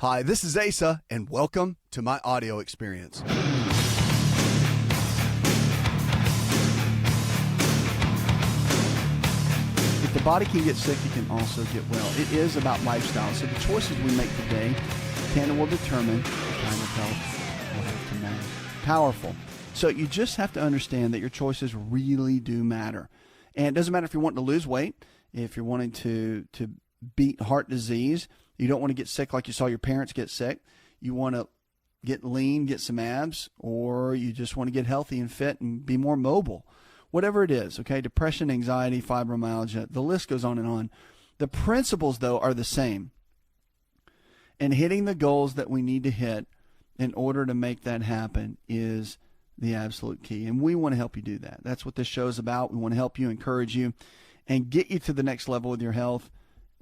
Hi, this is Asa, and welcome to my audio experience. If the body can get sick, it can also get well. It is about lifestyle, so the choices we make today can and will determine the kind of health we'll have tomorrow. Powerful. So you just have to understand that your choices really do matter. And it doesn't matter if you're wanting to lose weight, if you're wanting to beat heart disease, you don't want to get sick like you saw your parents get sick. You want to get lean, get some abs, or you just want to get healthy and fit and be more mobile. Whatever it is, okay? Depression, anxiety, fibromyalgia, the list goes on and on. The principles, though, are the same. And hitting the goals that we need to hit in order to make that happen is the absolute key. And we want to help you do that. That's what this show is about. We want to help you, encourage you, and get you to the next level with your health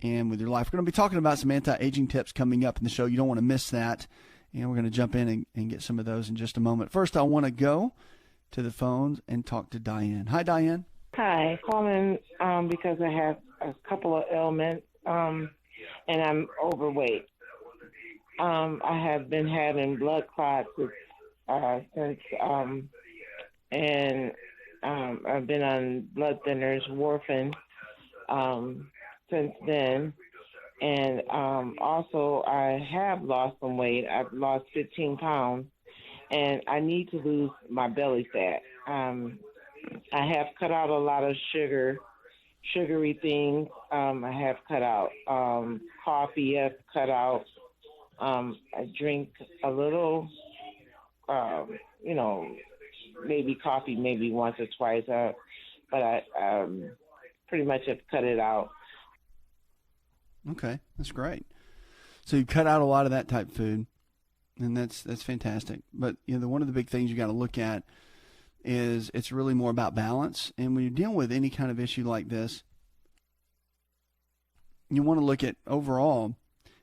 and with your life. We're going to be talking about some anti-aging tips coming up in the show. You don't want to miss that. And we're going to jump in and get some of those in just a moment. First, I want to go to the phones and talk to Diane. Hi, Diane. Hi. Calling because I have a couple of ailments and I'm overweight. I have been having blood clots since I've been on blood thinners, warfarin, since then. And also I have lost some weight. I've lost 15 pounds, and I need to lose my belly fat. I have cut out a lot of sugary things. I have cut out coffee. I've cut out. I drink a little, maybe coffee maybe once or twice, but I pretty much have cut it out. Okay, that's great. So you cut out a lot of that type of food, and that's fantastic. But one of the big things you got to look at is it's really more about balance. And when you're dealing with any kind of issue like this, you want to look at overall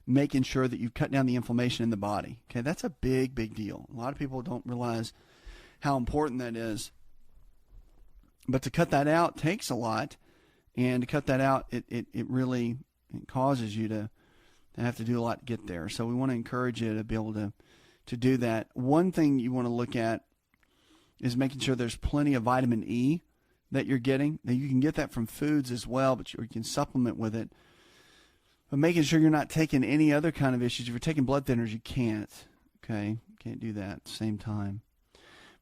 making sure that you cut down the inflammation in the body. Okay, that's a big, big deal. A lot of people don't realize how important that is. But to cut that out takes a lot, and to cut that out, it really causes you to have to do a lot to get there. So we want to encourage you to be able to do that. One thing you want to look at is making sure there's plenty of vitamin E that you're getting. Now, you can get that from foods as well, but you can supplement with it. But making sure you're not taking any other kind of issues. If you're taking blood thinners, you can't. Okay? Can't do that at the same time.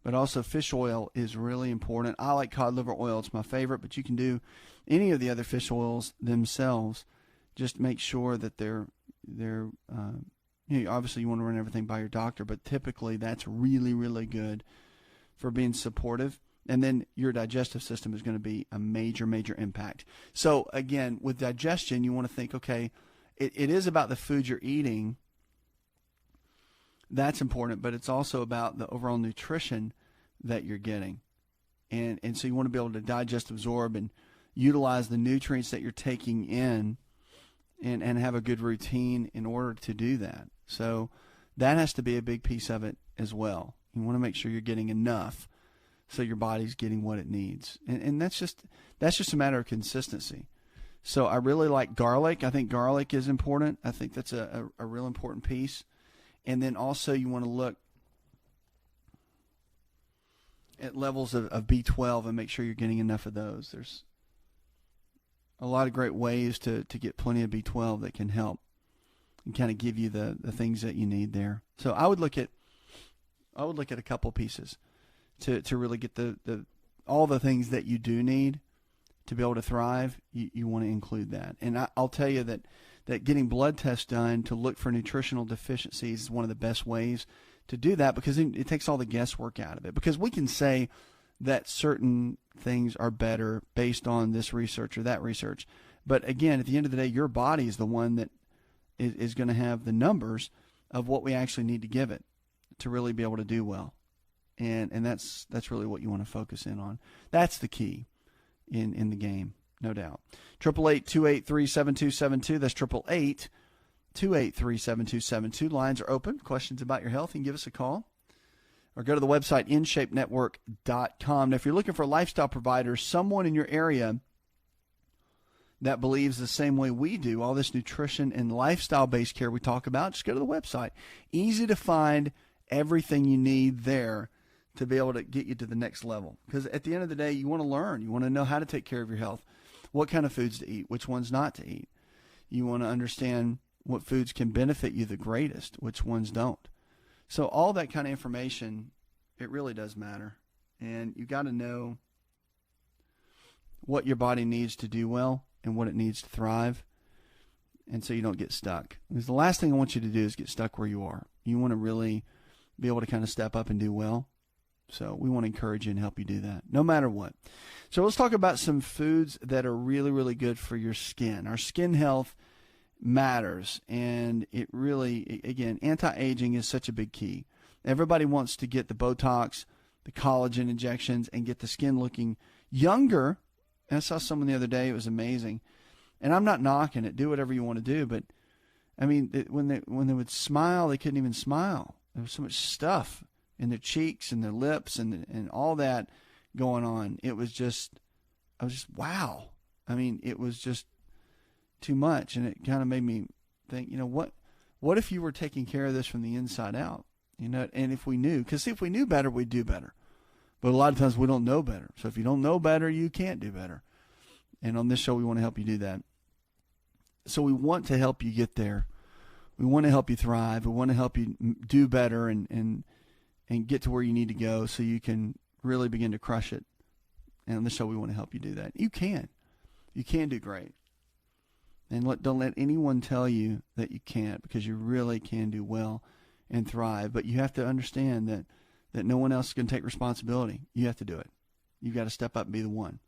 But also fish oil is really important. I like cod liver oil. It's my favorite, but you can do any of the other fish oils themselves. Just make sure that they're obviously you want to run everything by your doctor, but typically that's really, really good for being supportive. And then your digestive system is going to be a major, major impact. So again, with digestion, you want to think, okay, it is about the food you're eating. That's important, but it's also about the overall nutrition that you're getting. And so you want to be able to digest, absorb, and utilize the nutrients that you're taking in and have a good routine in order to do that. So that has to be a big piece of it as well. You want to make sure you're getting enough so your body's getting what it needs. And that's just a matter of consistency. So I really like garlic. I think garlic is important. I think that's a real important piece. And then also you want to look at levels of B12 and make sure you're getting enough of those. There's a lot of great ways to get plenty of B12 that can help and kind of give you the things that you need there. So I would look at a couple pieces to really get the all the things that you do need to be able to thrive. You want to include that. And I'll tell you that getting blood tests done to look for nutritional deficiencies is one of the best ways to do that, because it takes all the guesswork out of it. Because we can say that certain things are better based on this research or that research. But again, at the end of the day, your body is the one that is going to have the numbers of what we actually need to give it to really be able to do well. And that's really what you want to focus in on. That's the key in the game, no doubt. 888-283-7272. That's 888-283-7272. Lines are open. Questions about your health, you can give us a call. Or go to the website, InshapeNetwork.com. Now, if you're looking for a lifestyle provider, someone in your area that believes the same way we do, all this nutrition and lifestyle-based care we talk about, just go to the website. Easy to find everything you need there to be able to get you to the next level. Because at the end of the day, you want to learn. You want to know how to take care of your health, what kind of foods to eat, which ones not to eat. You want to understand what foods can benefit you the greatest, which ones don't. So all that kind of information, it really does matter. And you got to know what your body needs to do well and what it needs to thrive, and so you don't get stuck. Because the last thing I want you to do is get stuck where you are. You want to really be able to kind of step up and do well. So we want to encourage you and help you do that, no matter what. So let's talk about some foods that are really, really good for your skin. Our skin health matters, and it really, again, anti-aging is such a big key. Everybody wants to get the Botox, the collagen injections, and get the skin looking younger. And I saw someone the other day, it was amazing. And I'm not knocking it. Do whatever you want to do. But, I mean, when they would smile, they couldn't even smile. There was so much stuff in their cheeks and their lips and all that going on. I was just, wow. I mean, it was just too much. And it kind of made me think, what if you were taking care of this from the inside out? And if we knew, because if we knew better, we'd do better. But a lot of times we don't know better. So if you don't know better, you can't do better. And on this show, we want to help you do that. So we want to help you get there. We want to help you thrive. We want to help you do better and get to where you need to go so you can really begin to crush it. And on this show, we want to help you do that. You can. You can do great. And don't let anyone tell you that you can't, because you really can do well and thrive. But you have to understand that no one else can take responsibility. You have to do it. You've got to step up and be the one.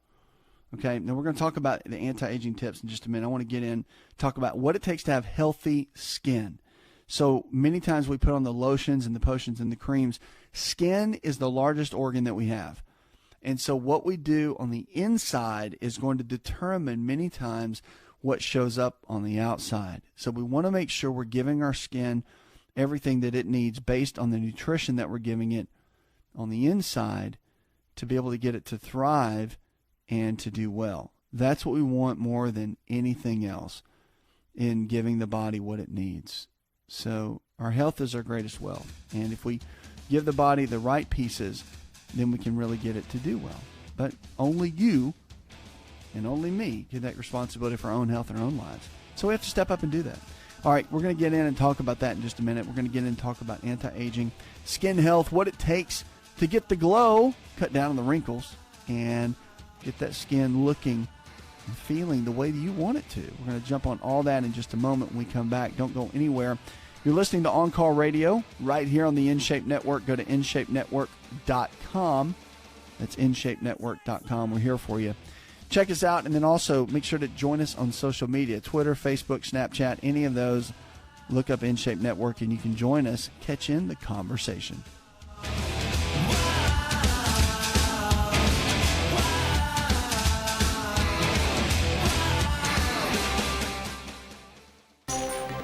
Okay, now we're going to talk about the anti-aging tips in just a minute. I want to get in, talk about what it takes to have healthy skin. So many times we put on the lotions and the potions and the creams. Skin is the largest organ that we have. And so what we do on the inside is going to determine many times what shows up on the outside. So we want to make sure we're giving our skin everything that it needs based on the nutrition that we're giving it on the inside to be able to get it to thrive and to do well. That's what we want more than anything else in giving the body what it needs. So our health is our greatest wealth. And if we give the body the right pieces, then we can really get it to do well. But only you and only me get that responsibility for our own health and our own lives. So we have to step up and do that. All right, we're going to get in and talk about that in just a minute. We're going to get in and talk about anti-aging, skin health, what it takes to get the glow, cut down on the wrinkles, and get that skin looking and feeling the way that you want it to. We're going to jump on all that in just a moment when we come back. Don't go anywhere. You're listening to On Call Radio right here on the Inshape Network. Go to InshapeNetwork.com. That's InshapeNetwork.com. We're here for you. Check us out, and then also make sure to join us on social media, Twitter, Facebook, Snapchat, any of those. Look up Inshape Network, and you can join us, catch in the conversation.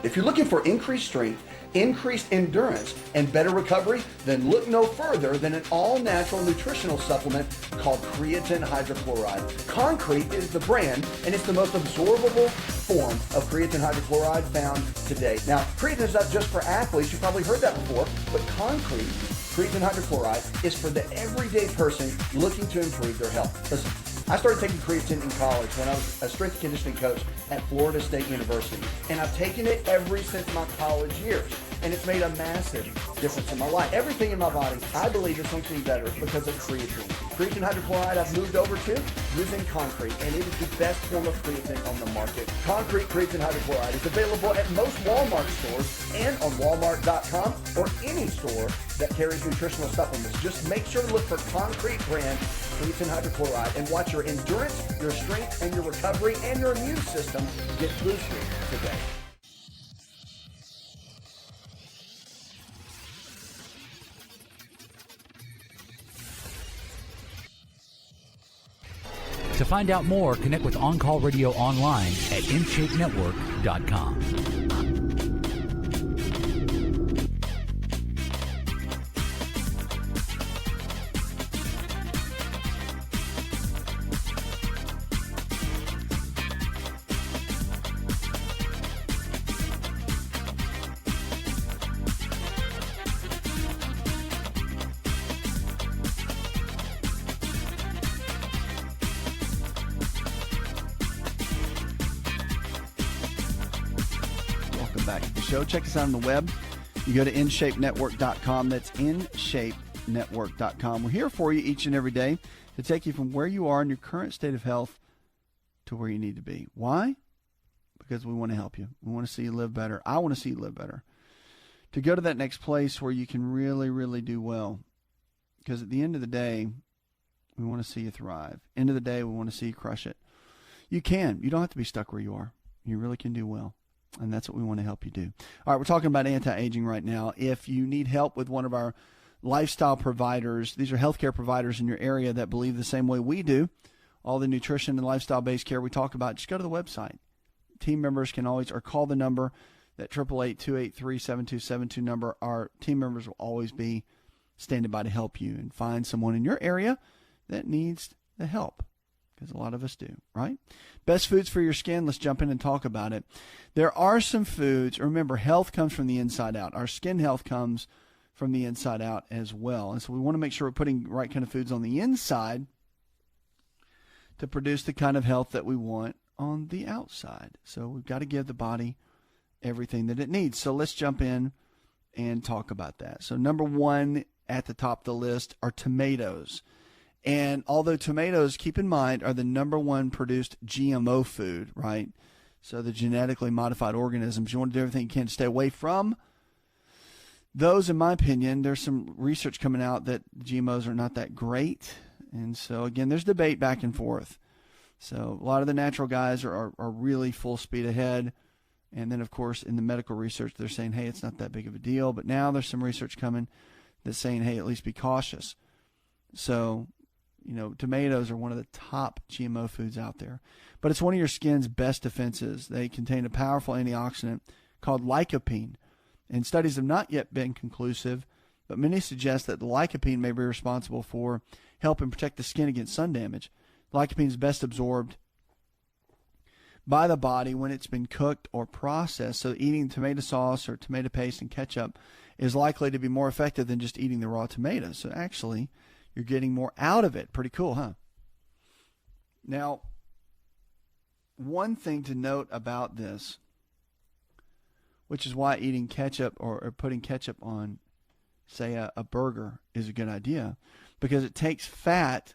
If you're looking for increased strength, increased endurance, and better recovery, then look no further than an all-natural nutritional supplement called Creatine hydrochloride. Concrete is the brand, and it's the most absorbable form of creatine hydrochloride found today. Now, creatine is not just for athletes. You've probably heard that before, but Concrete creatine hydrochloride is for the everyday person looking to improve their health. Listen, I started taking creatine in college when I was a strength and conditioning coach at Florida State University, and I've taken it since my college years, and it's made a massive difference in my life. Everything in my body, I believe, is functioning better because of creatine. Creatine hydrochloride I've moved over to using Concrete, and it is the best form of creatine on the market. Concrete creatine hydrochloride is available at most Walmart stores and on Walmart.com or any store that carries nutritional supplements. Just make sure to look for Concrete brand creatine hydrochloride and watch your endurance, your strength, and your recovery and your immune system get boosted today. To find out more, connect with On Call Radio online at InshapeNetwork.com. back to the show. Check us out on the web. You go to InshapeNetwork.com. That's InshapeNetwork.com. We're here for you each and every day to take you from where you are in your current state of health to where you need to be. Why? Because we want to help you. We want to see you live better. I want to see you live better. To go to that next place where you can really, really do well. Because at the end of the day, we want to see you thrive. End of the day, we want to see you crush it. You can. You don't have to be stuck where you are. You really can do well. And that's what we want to help you do. All right, we're talking about anti-aging right now. If you need help with one of our lifestyle providers, these are healthcare providers in your area that believe the same way we do, all the nutrition and lifestyle-based care we talk about, just go to the website. Team members can always, or call the number, that 888-283-7272 number. Our team members will always be standing by to help you and find someone in your area that needs the help, because a lot of us do, right? Best foods for your skin, let's jump in and talk about it. There are some foods, remember, health comes from the inside out. Our skin health comes from the inside out as well. And so we want to make sure we're putting the right kind of foods on the inside to produce the kind of health that we want on the outside. So we've got to give the body everything that it needs. So let's jump in and talk about that. So number one at the top of the list are tomatoes. And although tomatoes, keep in mind, are the number one produced GMO food, right? So the genetically modified organisms, you want to do everything you can to stay away from those. In my opinion, there's some research coming out that GMOs are not that great. And so, again, there's debate back and forth. So a lot of the natural guys are really full speed ahead. And then, of course, in the medical research, they're saying, hey, it's not that big of a deal. But now there's some research coming that's saying, hey, at least be cautious. So, you know, tomatoes are one of the top GMO foods out there. But it's one of your skin's best defenses. They contain a powerful antioxidant called lycopene. And studies have not yet been conclusive, but many suggest that the lycopene may be responsible for helping protect the skin against sun damage. Lycopene is best absorbed by the body when it's been cooked or processed. So eating tomato sauce or tomato paste and ketchup is likely to be more effective than just eating the raw tomato. So actually, you're getting more out of it. Pretty cool, huh? Now, one thing to note about this, which is why eating ketchup or putting ketchup on, say, a burger is a good idea, because it takes fat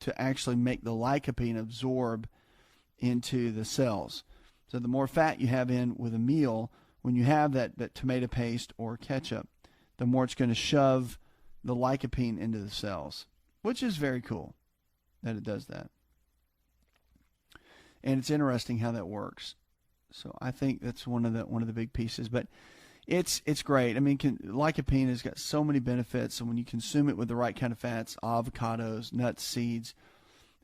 to actually make the lycopene absorb into the cells. So the more fat you have in with a meal, when you have that tomato paste or ketchup, the more it's going to shove the lycopene into the cells, which is very cool that it does that. And it's interesting how that works. So I think that's one of the big pieces. But it's great. I mean, lycopene has got so many benefits, and when you consume it with the right kind of fats, avocados, nuts, seeds,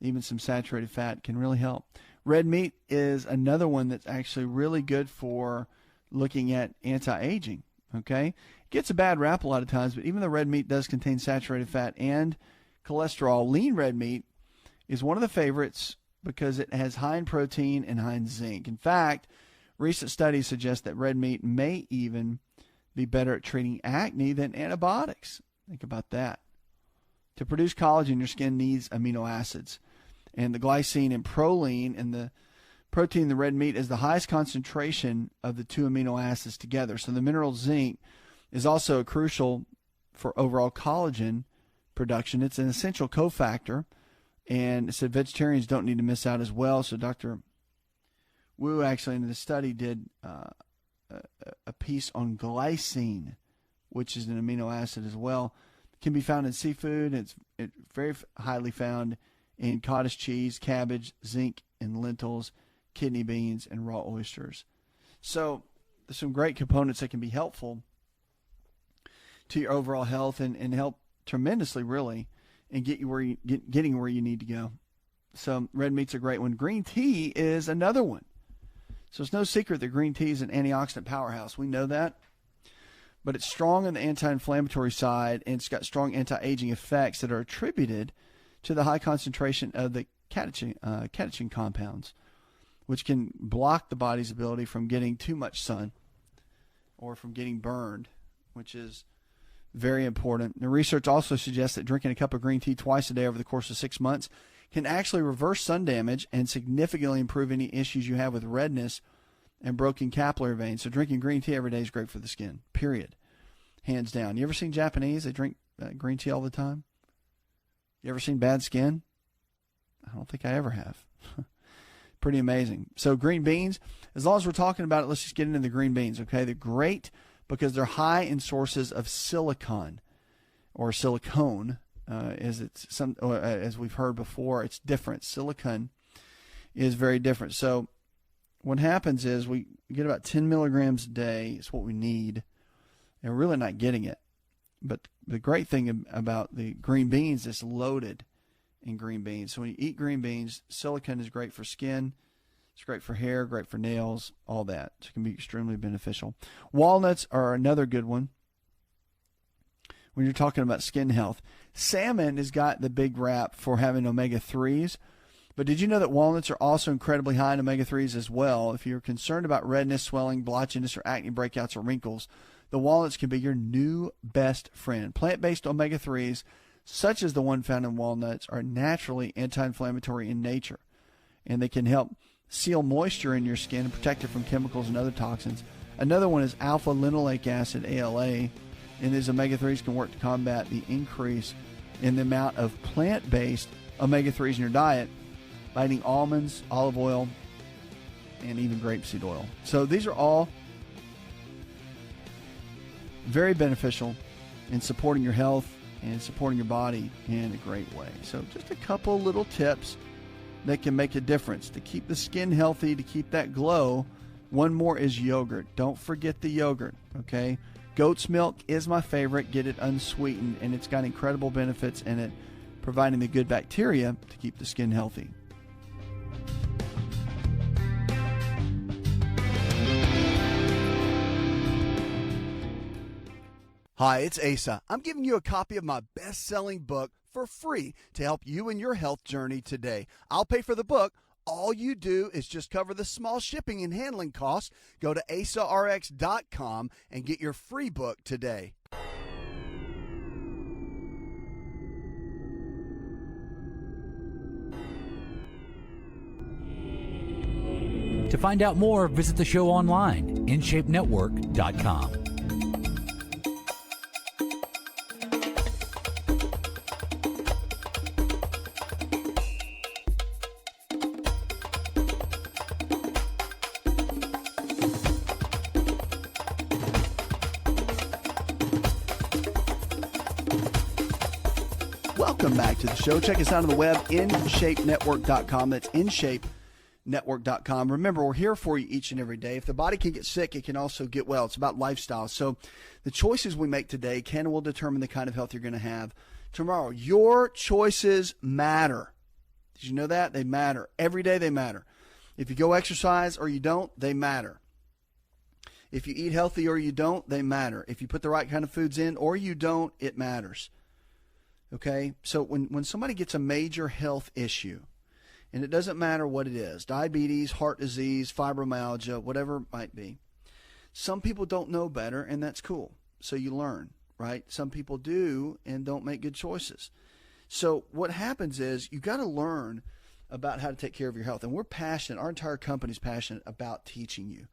even some saturated fat can really help. Red meat is another one that's actually really good for looking at anti-aging. Okay, it gets a bad rap a lot of times, but even though red meat does contain saturated fat and cholesterol, lean red meat is one of the favorites because it has high in protein and high in zinc. In fact, recent studies suggest that red meat may even be better at treating acne than antibiotics. Think about that. To produce collagen, your skin needs amino acids. And the glycine and proline and the protein in the red meat is the highest concentration of the two amino acids together. So the mineral zinc is also crucial for overall collagen production. It's an essential cofactor, and it said vegetarians don't need to miss out as well. So Dr. Wu actually in the study did a piece on glycine, which is an amino acid as well. It can be found in seafood. It's very highly found in cottage cheese, cabbage, zinc in lentils, kidney beans, and raw oysters. So there's some great components that can be helpful to your overall health and help tremendously, really, and get you getting where you need to go. So red meat's a great one. Green tea is another one. So it's no secret that green tea is an antioxidant powerhouse. We know that. But it's strong on the anti-inflammatory side, and it's got strong anti-aging effects that are attributed to the high concentration of the catechin compounds, which can block the body's ability from getting too much sun or from getting burned, which is very important. The research also suggests that drinking a cup of green tea twice a day over the course of 6 months can actually reverse sun damage and significantly improve any issues you have with redness and broken capillary veins. So drinking green tea every day is great for the skin, period. Hands down. You ever seen Japanese? They drink green tea all the time. You ever seen bad skin? I don't think I ever have. Pretty amazing. So green beans, as long as we're talking about it, let's just get into the green beans, okay? They're great because they're high in sources of silicon or silicone, as we've heard before. It's different. Silicon is very different. So what happens is we get about 10 milligrams a day. It's what we need, and we're really not getting it. But the great thing about the green beans is it's loaded in green beans. So when you eat green beans, silicon is great for skin. It's great for hair, great for nails, all that. So it can be extremely beneficial. Walnuts are another good one when you're talking about skin health. Salmon has got the big rap for having omega-3s. But did you know that walnuts are also incredibly high in omega-3s as well? If you're concerned about redness, swelling, blotchiness, or acne breakouts or wrinkles, the walnuts can be your new best friend. Plant-based omega-3s, such as the one found in walnuts, are naturally anti-inflammatory in nature, and they can help seal moisture in your skin and protect it from chemicals and other toxins. Another one is alpha-linoleic acid, ALA, and these omega-3s can work to combat the increase in the amount of plant-based omega-3s in your diet by eating almonds, olive oil, and even grapeseed oil. So these are all very beneficial in supporting your health and supporting your body in a great way. So just a couple little tips that can make a difference to keep the skin healthy, to keep that glow. One more is yogurt. Don't forget the yogurt, okay? Goat's milk is my favorite. Get it unsweetened, and it's got incredible benefits in it, providing the good bacteria to keep the skin healthy. Hi, it's Asa. I'm giving you a copy of my best-selling book for free to help you in your health journey today. I'll pay for the book. All you do is just cover the small shipping and handling costs. Go to asarx.com and get your free book today. To find out more, visit the show online, InshapeNetwork.com. Welcome back to the show. Check us out on the web, InshapeNetwork.com. That's InshapeNetwork.com. Remember, we're here for you each and every day. If the body can get sick, it can also get well. It's about lifestyle. So the choices we make today can and will determine the kind of health you're going to have tomorrow. Your choices matter. Did you know that? They matter. Every day they matter. If you go exercise or you don't, they matter. If you eat healthy or you don't, they matter. If you put the right kind of foods in or you don't, it matters. Okay? So when somebody gets a major health issue, and it doesn't matter what it is, diabetes, heart disease, fibromyalgia, whatever it might be, some people don't know better, and that's cool. So you learn, right? Some people do and don't make good choices. So what happens is you got to learn about how to take care of your health. And we're passionate, our entire company's passionate about teaching you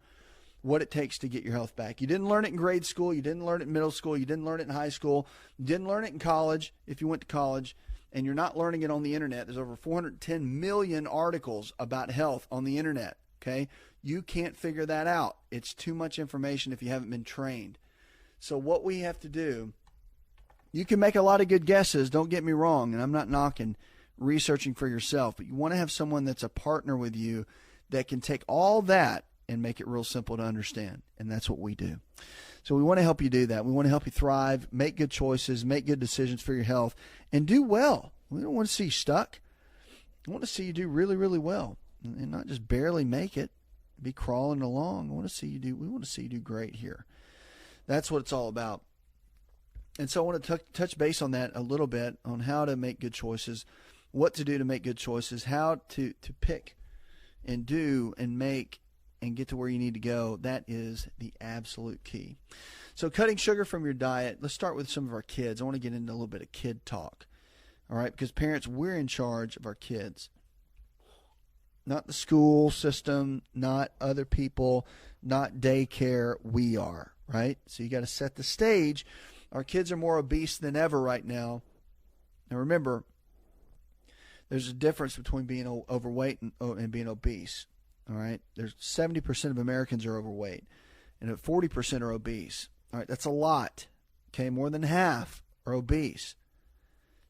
what it takes to get your health back. You didn't learn it in grade school. You didn't learn it in middle school. You didn't learn it in high school. You didn't learn it in college if you went to college. And you're not learning it on the internet. There's over 410 million articles about health on the internet, okay? You can't figure that out. It's too much information if you haven't been trained. So what we have to do, you can make a lot of good guesses, don't get me wrong, and I'm not knocking researching for yourself, but you want to have someone that's a partner with you that can take all that and make it real simple to understand, and that's what we do. So we want to help you do that. We want to help you thrive, make good choices, make good decisions for your health, and do well. We don't want to see you stuck. We want to see you do really, really well, and not just barely make it, be crawling along. We want to see you do great here. That's what it's all about. And so I want to touch base on that a little bit, on how to make good choices, what to do to make good choices, how to pick and do and make and get to where you need to go. That is the absolute key. So cutting sugar from your diet, let's start with some of our kids. I want to get into a little bit of kid talk, all right, because parents, we're in charge of our kids. Not the school system, not other people, not daycare. We are, right? So you got to set the stage. Our kids are more obese than ever right now. Now remember, there's a difference between being overweight and being obese. All right, there's 70% of Americans are overweight, and 40% are obese. All right, that's a lot. Okay, more than half are obese.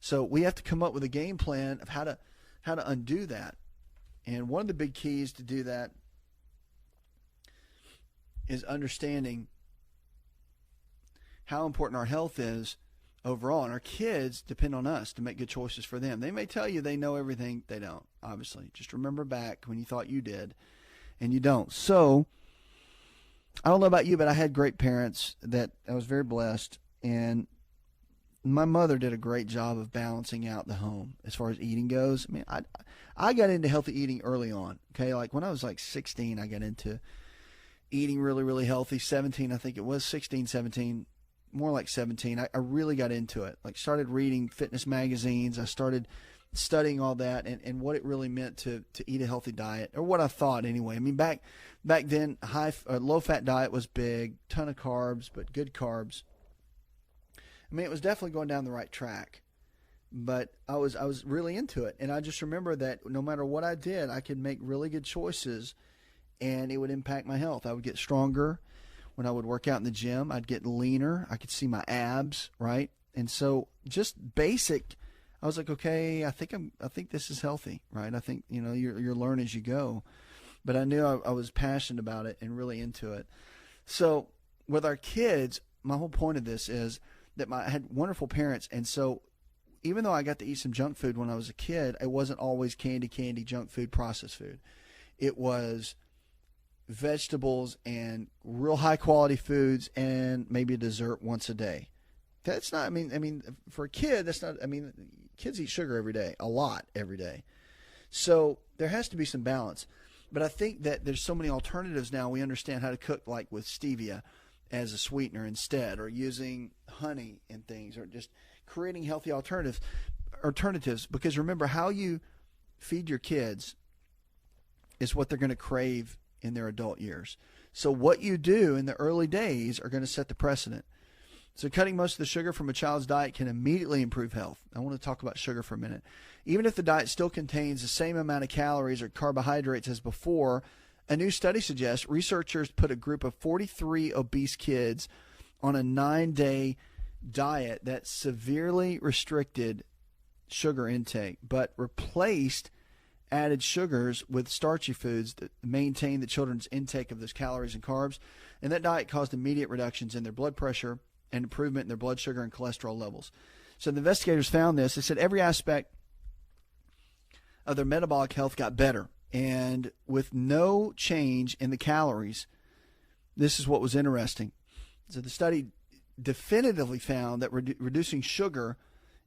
So we have to come up with a game plan of how to undo that. And one of the big keys to do that is understanding how important our health is overall. And our kids depend on us to make good choices for them. They may tell you they know everything. They don't, obviously. Just remember back when you thought you did, and you don't. So I don't know about you, but I had great parents that I was very blessed. And my mother did a great job of balancing out the home as far as eating goes. I mean, I got into healthy eating early on. Okay, like when I was like 16, I got into eating really, really healthy. 17, I think it was 16, 17, more like 17. I really got into it. Like started reading fitness magazines. I started studying all that and what it really meant to eat a healthy diet, or what I thought anyway. I mean, back then, low fat diet was big, ton of carbs, but good carbs. I mean, it was definitely going down the right track, but I was really into it. And I just remember that no matter what I did, I could make really good choices and it would impact my health. I would get stronger when I would work out in the gym. I'd get leaner. I could see my abs, right? And so just basic, I was like, okay, I think this is healthy, right? I think, you learn as you go, but I knew I was passionate about it and really into it. So with our kids, my whole point of this is that I had wonderful parents. And so even though I got to eat some junk food when I was a kid, it wasn't always candy, junk food, processed food. It was vegetables and real high quality foods and maybe a dessert once a day. That's not, I mean, for a kid, that's not, kids eat sugar every day, a lot every day. So there has to be some balance. But I think that there's so many alternatives now. We understand how to cook, like with stevia as a sweetener instead, or using honey and things, or just creating healthy alternatives. Because remember, how you feed your kids is what they're going to crave in their adult years. So what you do in the early days are going to set the precedent. So cutting most of the sugar from a child's diet can immediately improve health. I want to talk about sugar for a minute. Even if the diet still contains the same amount of calories or carbohydrates as before, a new study suggests researchers put a group of 43 obese kids on a 9-day diet that severely restricted sugar intake, but replaced added sugars with starchy foods that maintain the children's intake of those calories and carbs. And that diet caused immediate reductions in their blood pressure and improvement in their blood sugar and cholesterol levels. So the investigators found this. They said every aspect of their metabolic health got better. And with no change in the calories, this is what was interesting. So the study definitively found that reducing sugar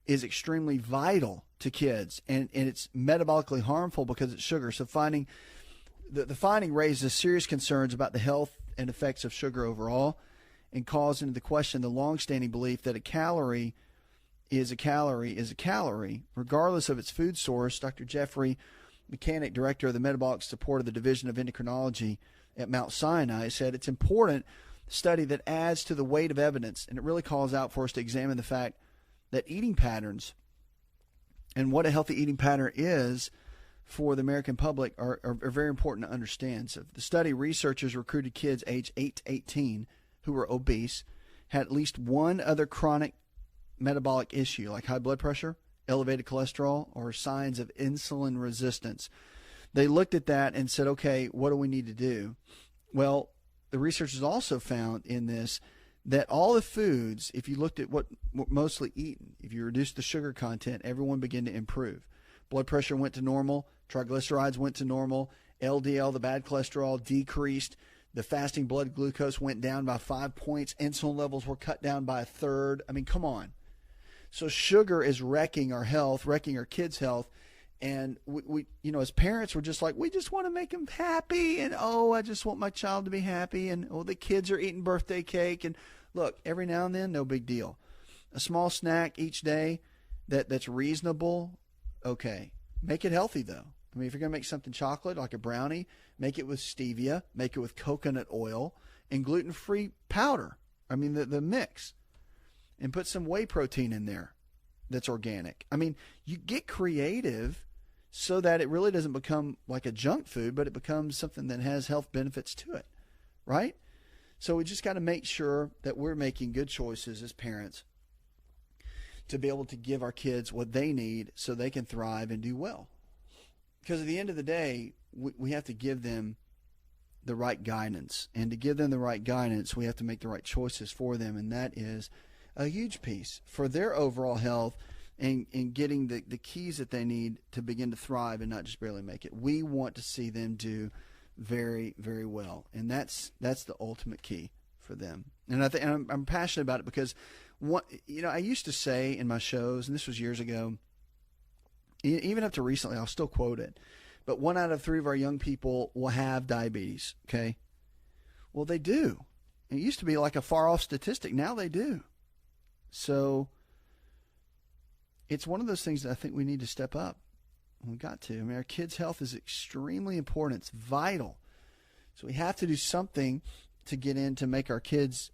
is extremely vital to kids, and it's metabolically harmful because it's sugar. So the finding raises serious concerns about the health and effects of sugar overall, and calls into question the longstanding belief that a calorie is a calorie, regardless of its food source. Dr. Jeffrey Mechanic, director of the metabolic support of the Division of Endocrinology at Mount Sinai, said it's important study that adds to the weight of evidence, and it really calls out for us to examine the fact that eating patterns and what a healthy eating pattern is for the American public are very important to understand. So the study, researchers recruited kids aged 8 to 18 who were obese, had at least one other chronic metabolic issue like high blood pressure, elevated cholesterol, or signs of insulin resistance. They looked at that and said, okay, what do we need to do? Well, the researchers also found in this that all the foods, if you looked at what mostly eaten, if you reduced the sugar content, everyone began to improve. Blood pressure went to normal, triglycerides went to normal, LDL, the bad cholesterol, decreased. The fasting blood glucose went down by 5 points. Insulin levels were cut down by a third. I mean, come on. So sugar is wrecking our health, wrecking our kids' health. And we as parents, we're just like, we just want to make them happy. And, I just want my child to be happy. And, the kids are eating birthday cake. And look, every now and then, no big deal. A small snack each day that's reasonable, okay. Make it healthy, though. I mean, if you're going to make something chocolate, like a brownie, make it with stevia, make it with coconut oil and gluten-free powder. I mean, the mix. And put some whey protein in there that's organic. I mean, you get creative so that it really doesn't become like a junk food, but it becomes something that has health benefits to it, right? So we just got to make sure that we're making good choices as parents to be able to give our kids what they need so they can thrive and do well. Because at the end of the day, we have to give them the right guidance. And to give them the right guidance, we have to make the right choices for them. And that is a huge piece for their overall health and getting the keys that they need to begin to thrive and not just barely make it. We want to see them do very, very well. And that's the ultimate key for them. And I'm passionate about it because, I used to say in my shows, and this was years ago, even up to recently, I'll still quote it, but 1 out of 3 of our young people will have diabetes, okay? Well, they do. It used to be like a far-off statistic. Now they do. So it's one of those things that I think we need to step up. We got to. I mean, our kids' health is extremely important. It's vital. So we have to do something to get in to make our kids,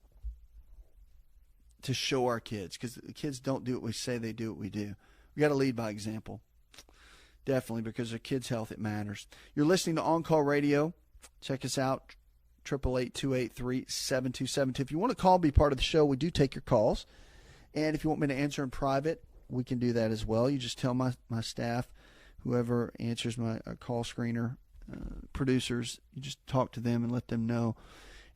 to show our kids, because the kids don't do what we say, they do what we do. We got to lead by example. Definitely, because our kids' health, it matters. You're listening to On Call Radio. Check us out, 888-283-7272. If you want to call, be part of the show, we do take your calls. And if you want me to answer in private, we can do that as well. You just tell my staff, whoever answers my call screener, producers, you just talk to them and let them know,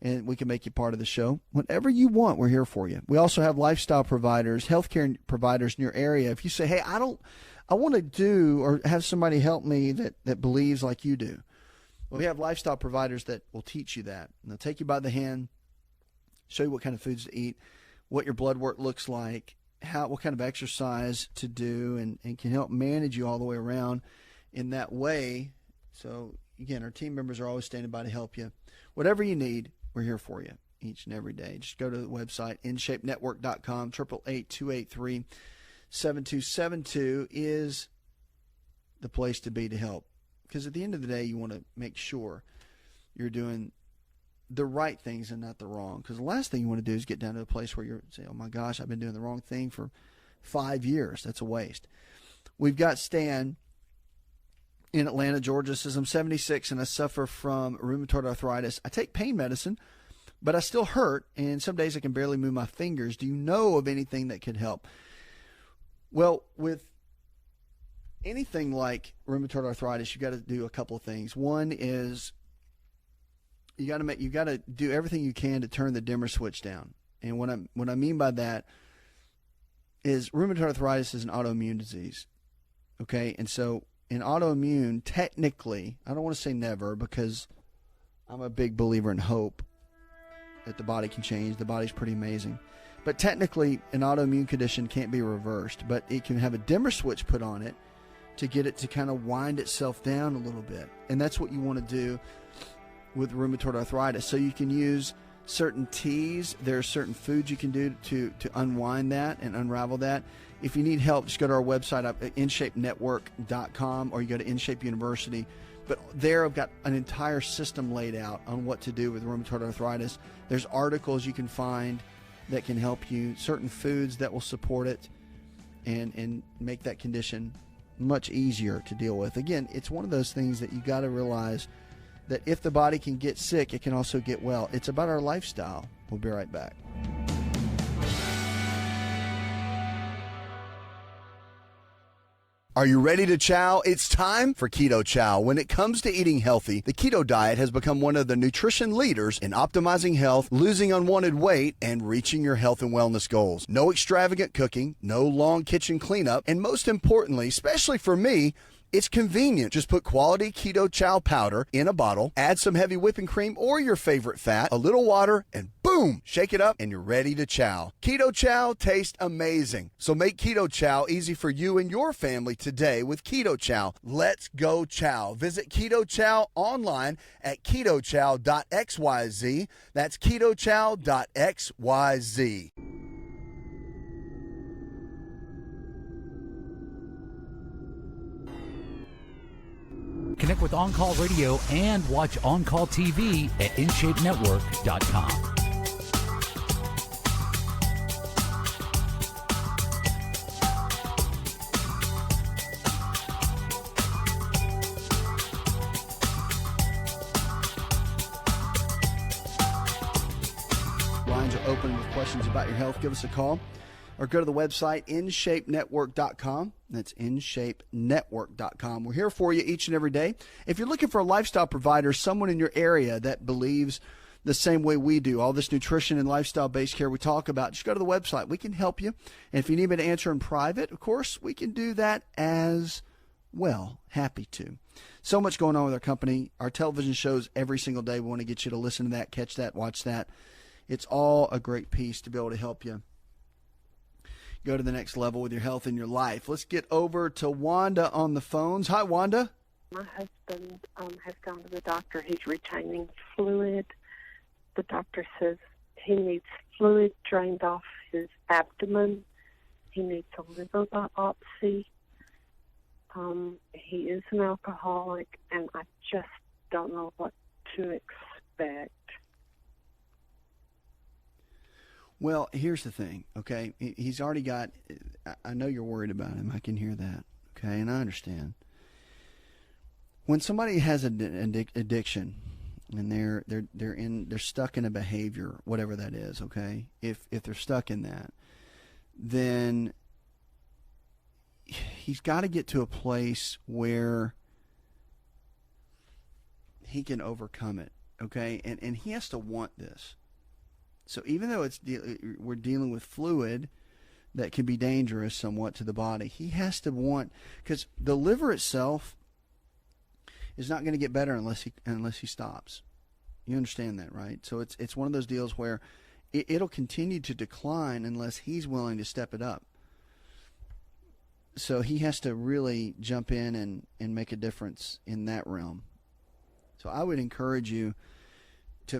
and we can make you part of the show. Whatever you want, we're here for you. We also have lifestyle providers, healthcare providers in your area. If you say, hey, I want to do or have somebody help me that believes like you do. Well, we have lifestyle providers that will teach you that. And they'll take you by the hand, show you what kind of foods to eat, what your blood work looks like, what kind of exercise to do, and can help manage you all the way around in that way. So, again, our team members are always standing by to help you. Whatever you need, we're here for you each and every day. Just go to the website, InshapeNetwork.com, 888-283-7272 is the place to be to help. Because at the end of the day, you want to make sure you're doing the right things and not the wrong. Because the last thing you want to do is get down to a place where you're saying, oh my gosh, I've been doing the wrong thing for 5 years. That's a waste. We've got Stan in Atlanta, Georgia. Says, I'm 76 and I suffer from rheumatoid arthritis. I take pain medicine, but I still hurt, and some days I can barely move my fingers. Do you know of anything that could help? Well, with anything like rheumatoid arthritis, you got to do a couple of things. One is you got to do everything you can to turn the dimmer switch down. And what I mean by that is rheumatoid arthritis is an autoimmune disease. Okay? And so in autoimmune, technically, I don't want to say never, because I'm a big believer in hope that the body can change. The body's pretty amazing. But technically, an autoimmune condition can't be reversed, but it can have a dimmer switch put on it to get it to kind of wind itself down a little bit. And that's what you want to do with rheumatoid arthritis. So you can use certain teas. There are certain foods you can do to unwind that and unravel that. If you need help, just go to our website up at InshapeNetwork.com, or you go to InShape University. But there I've got an entire system laid out on what to do with rheumatoid arthritis. There's articles you can find that can help you, certain foods that will support it and make that condition much easier to deal with. Again, it's one of those things that you got to realize that if the body can get sick, it can also get well. It's about our lifestyle. We'll be right back. Are you ready to chow? It's time for Keto Chow. When it comes to eating healthy, the keto diet has become one of the nutrition leaders in optimizing health, losing unwanted weight, and reaching your health and wellness goals. No extravagant cooking, no long kitchen cleanup, and most importantly, especially for me, it's convenient. Just put quality Keto Chow powder in a bottle, add some heavy whipping cream or your favorite fat, a little water, and boom, shake it up and you're ready to chow. Keto Chow tastes amazing. So make Keto Chow easy for you and your family today with Keto Chow. Let's go chow. Visit Keto Chow online at ketochow.xyz. That's ketochow.xyz. Connect with On Call Radio and watch On Call TV at InShapeNetwork.com. Lines are open with questions about your health. Give us a call or go to the website InshapeNetwork.com. That's InshapeNetwork.com. We're here for you each and every day. If you're looking for a lifestyle provider, someone in your area that believes the same way we do, all this nutrition and lifestyle-based care we talk about, just go to the website. We can help you. And if you need me to answer in private, of course, we can do that as well. Happy to. So much going on with our company. Our television shows every single day. We want to get you to listen to that, catch that, watch that. It's all a great piece to be able to help you go to the next level with your health and your life. Let's get over to Wanda on the phones. Hi, Wanda. My husband has gone to the doctor. He's retaining fluid. The doctor says he needs fluid drained off his abdomen. He needs a liver biopsy. He is an alcoholic, and I just don't know what to expect. Well, here's the thing, okay? He's already got, I know you're worried about him. I can hear that, okay? And I understand. When somebody has an addiction and they're stuck in a behavior, whatever that is, okay? If they're stuck in that, then he's got to get to a place where he can overcome it, okay? And he has to want this. So even though we're dealing with fluid that can be dangerous somewhat to the body, he has to want, because the liver itself is not going to get better unless he stops. You understand that, right? So it's one of those deals where it'll continue to decline unless he's willing to step it up. So he has to really jump in and make a difference in that realm. So I would encourage you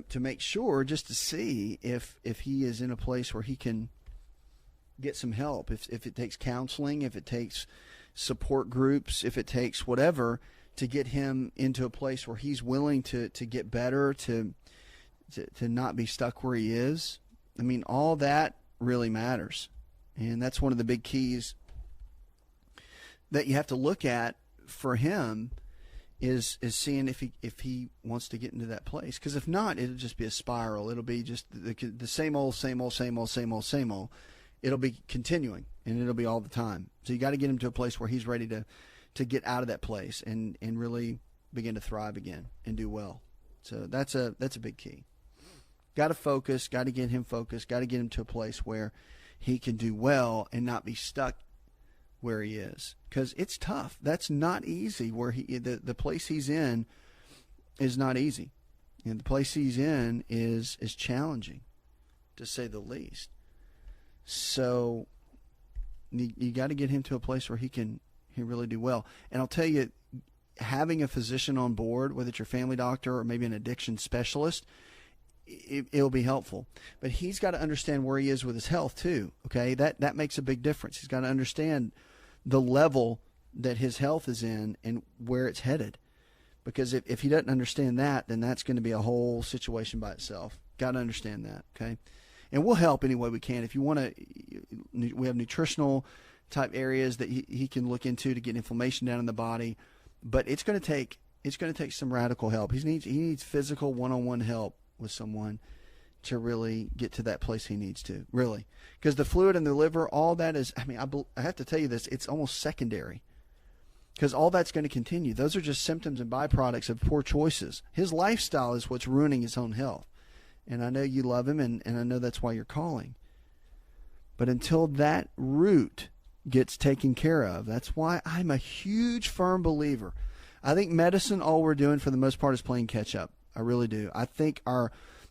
to make sure, just to see if he is in a place where he can get some help, if it takes counseling, if it takes support groups, if it takes whatever, to get him into a place where he's willing to get better, to not be stuck where he is. I mean, all that really matters. And that's one of the big keys that you have to look at for him, is seeing if he wants to get into that place. Because if not, it'll just be a spiral. It'll be just the same old. It'll be continuing, and it'll be all the time. So you got to get him to a place where he's ready to get out of that place and really begin to thrive again and do well. So that's a big key. Got to focus. Got to get him focused. Got to get him to a place where he can do well and not be stuck where he is, because it's tough. That's not easy. Where the place he's in is not easy, and the place he's in is challenging, to say the least. So you got to get him to a place where he really do well. And I'll tell you, having a physician on board, whether it's your family doctor or maybe an addiction specialist, it'll be helpful. But he's got to understand where he is with his health too. Okay, that makes a big difference. He's got to understand the level that his health is in and where it's headed. Because if he doesn't understand that, then that's going to be a whole situation by itself. Got to understand that, okay? And we'll help any way we can. If you want to, we have nutritional type areas that he can look into to get inflammation down in the body. But it's going to take some radical help. He needs physical one-on-one help with someone to really get to that place he needs to, really. Because the fluid in the liver, all that is, I have to tell you this, it's almost secondary. Because all that's going to continue. Those are just symptoms and byproducts of poor choices. His lifestyle is what's ruining his own health. And I know you love him, and I know that's why you're calling. But until that root gets taken care of, that's why I'm a huge firm believer. I think medicine, all we're doing for the most part is playing catch up. I really do. I think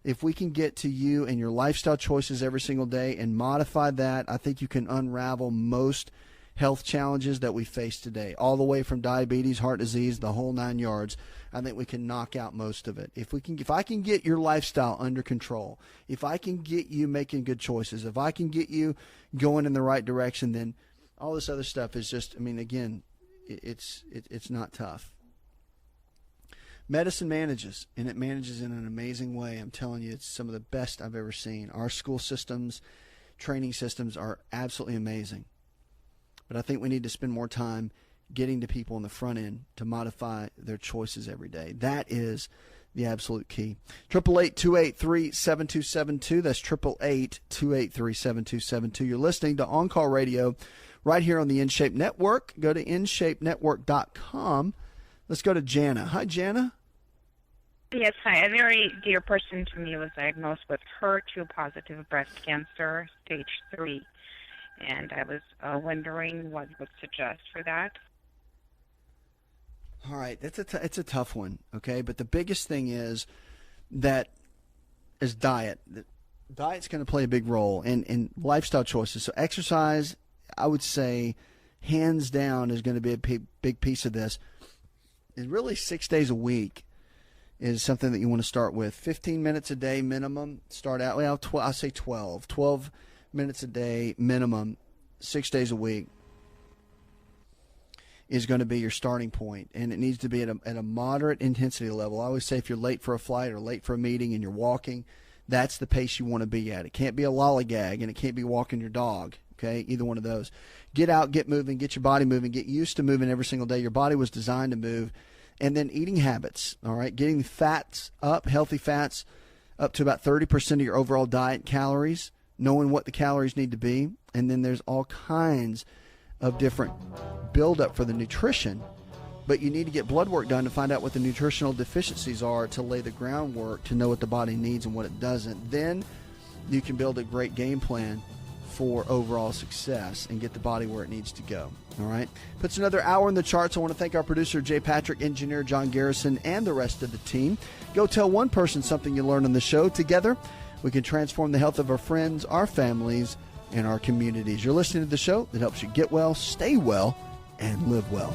if we can get to you and your lifestyle choices every single day and modify that, I think you can unravel most health challenges that we face today, all the way from diabetes, heart disease, the whole 9 yards. I think we can knock out most of it. If I can get your lifestyle under control, if I can get you making good choices, if I can get you going in the right direction, then all this other stuff is just, again, it's not tough. Medicine manages, and it manages in an amazing way. I'm telling you, it's some of the best I've ever seen. Our school systems, training systems are absolutely amazing. But I think we need to spend more time getting to people on the front end to modify their choices every day. That is the absolute key. 888-283-7272. That's 888-283-7272. You're listening to On Call Radio right here on the Inshape Network. Go to InshapeNetwork.com. Let's go to Jana. Hi, Jana. Yes, hi. A very dear person to me was diagnosed with HER2-positive breast cancer, stage 3. And I was wondering what you would suggest for that. All right, it's a tough one, okay? But the biggest thing is diet. Diet's going to play a big role in lifestyle choices. So exercise, I would say, hands down, is going to be a big piece of this. And really 6 days a week is something that you want to start with. 15 minutes a day minimum. Start out, well, I'll say 12. 12 minutes a day minimum, 6 days a week, is going to be your starting point, and it needs to be at a moderate intensity level. I always say if you're late for a flight or late for a meeting and you're walking, that's the pace you want to be at. It can't be a lollygag, and it can't be walking your dog, okay? Either one of those. Get out, get moving, get your body moving, get used to moving every single day. Your body was designed to move. And then eating habits, all right? Getting fats up, healthy fats, up to about 30% of your overall diet calories, knowing what the calories need to be. And then there's all kinds of different buildup for the nutrition, but you need to get blood work done to find out what the nutritional deficiencies are to lay the groundwork to know what the body needs and what it doesn't. Then you can build a great game plan for overall success and get the body where it needs to go. All right. Puts another hour in the charts. I want to thank our producer, Jay Patrick, engineer John Garrison, and the rest of the team. Go tell one person something you learned on the show. Together, we can transform the health of our friends, our families, and our communities. You're listening to the show that helps you get well, stay well, and live well.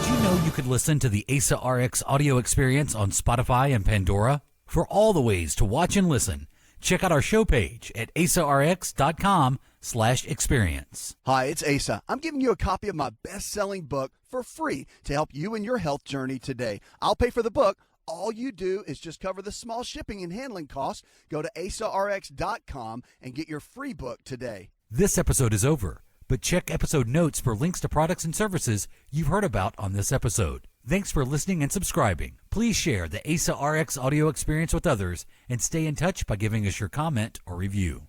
Did you know you could listen to the ASA RX audio experience on Spotify and Pandora? For all the ways to watch and listen, check out our show page at asarx.com/experience. Hi, it's Asa. I'm giving you a copy of my best-selling book for free to help you in your health journey today. I'll pay for the book. All you do is just cover the small shipping and handling costs. Go to asarx.com and get your free book today. This episode is over, but check episode notes for links to products and services you've heard about on this episode. Thanks for listening and subscribing. Please share the ASA RX audio experience with others and stay in touch by giving us your comment or review.